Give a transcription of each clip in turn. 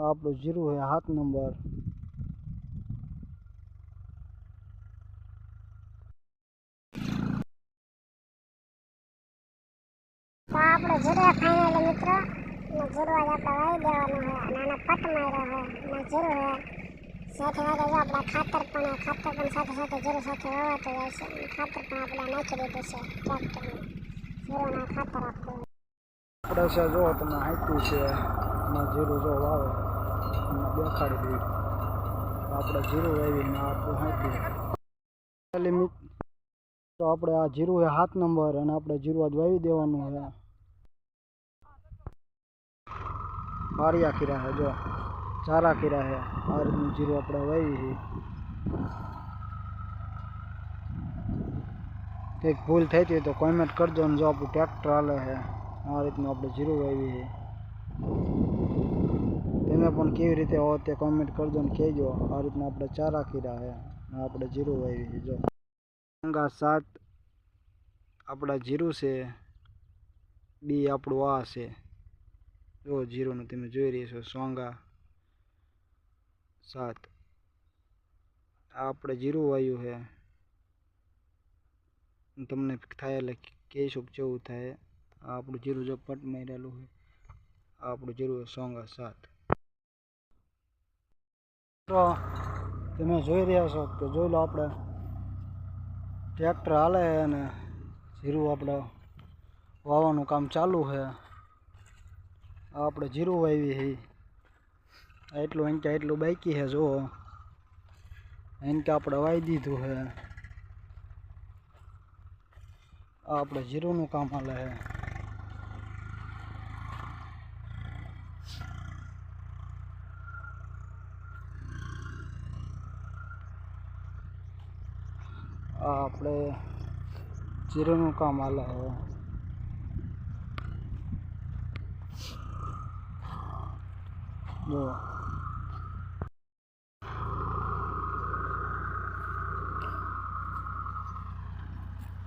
આપણું જીરું છે 7 નંબર। तो आपणे जीरो फाइनल मित्र ने जीरो आज आपणे वाई देवानो है नाना पट मार्यो है ने जीरो है साथे वागे जो आपणे खातर पण साथे साथे जीरो साथे वावातो जाय छे खातर पण आपणे नाखी दीधुं छे ट्रेक्टर में जीरो ना खातर आपणे છે જો તમે હાઈતું છે એમાં જીરું જો વાવે એમાં દેખાડી દઈએ આપણે જીરું વાવીને આપણું હાઈતું તો આપણે આ જીરું છે 7 નંબર અને આપણે જીરું આજ વાવી દેવાનું છે। પારિયા ખીરા છે જો ચારા ખીરા છે આ રીતનું જીરું આપણે વાવી છે। કંઈક ભૂલ થઈ હતી તો કોમેન્ટ કરજો ને જો આપણું ટ્રેક્ટર હાલે છે આ રીતનું આપણે જીરું વાવી છે। તમે પણ કેવી રીતે હો તે કોમેન્ટ કરજો ને કહેજો। આ રીતના આપણે ચારા ખીરા છે આપણે જીરું વાવી છે। જો સોંગા 7 આપણા જીરું છે બી આપણું આ છે જો જીરુંનું તમે જોઈ રહ્યા છો સોંગા 7 આ આપણે જીરું વાવ્યું છે તમને થાય એટલે કહેશું કેવું થાય। આ આપણું જીરું જો પટ મારેલું છે આ આપણું જીરું સોંગા 7 તો તમે જોઈ રહ્યા છો કે જોઈ લો આપણે ટ્રેક્ટર હાલે છે અને જીરું આપણે વાવવાનું કામ ચાલુ છે। આ આપણે જીરું વાવી છે એટલું અહીં એટલું બાકી છે જો અહીં કે આપણે વાવી દીધું છે। આ આપણે જીરુંનું કામ હાલે છે। આ આપણે જીરુંનું કામ હાલે છે। જો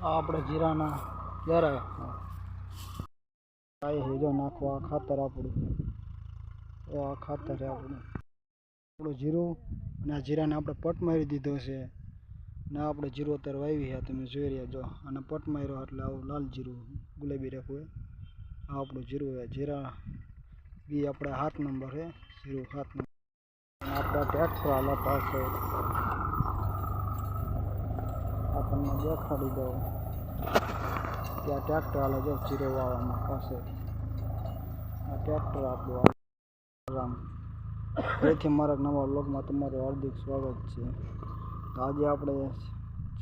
આ આપણે જીરાના ક્યારે જો નાખવા ખાતર આપણું આ ખાતર છે આપણું જીરું અને આ જીરાને આપણે પટ મારી દીધો છે ને આપણે જીરું અત્યારે વાવી છે તમે જોઈ રહ્યા જો અને પટ માર્યો એટલે આવું લાલ જીરું ગુલાબી રાખવું આ આપણું જીરું છે। જીરા બી આપણે 7 નંબર છે જીરું 7 નંબર અને આપણા ટ્રેક્ટર હાલે પાસે આપણને દેખાડી દો ત્યાં ટ્રેક્ટર હાલે જો જીરો વાવવામાં પાસે આ ટ્રેક્ટર આપણું રામ ફરીથી મારા નવા વ્લોગમાં તમારું હાર્દિક સ્વાગત છે। તો આજે આપણે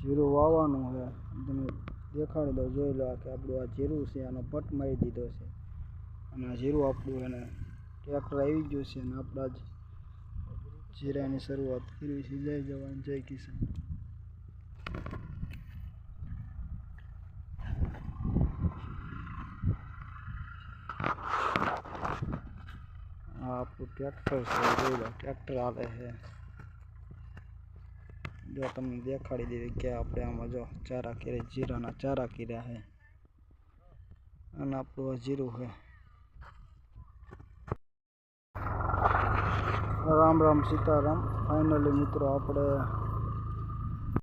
જીરું વાવવાનું છે તમે દેખાડી દો જોઈ લો કે આપણું આ જીરું છે આનો પટ મારી દીધો છે અને આ જીરું આપણું એને ટ્રેક્ટર આવી ગયું છે અને આપણા જ જીરાની શરૂઆત કરી છે। જય જવાન જય કિસાન। આપણું ટ્રેક્ટર છે જોઈ લો ટ્રેક્ટર હાલે છે જો તમને દેખાડી દીધી કે આપણે આમાં જો ચારા કર્યા જીરાના ચારા કર્યા છે અને આપણું આ જીરું છે। રામ રામ સીતારામ। ફાઇનલી મિત્રો આપણે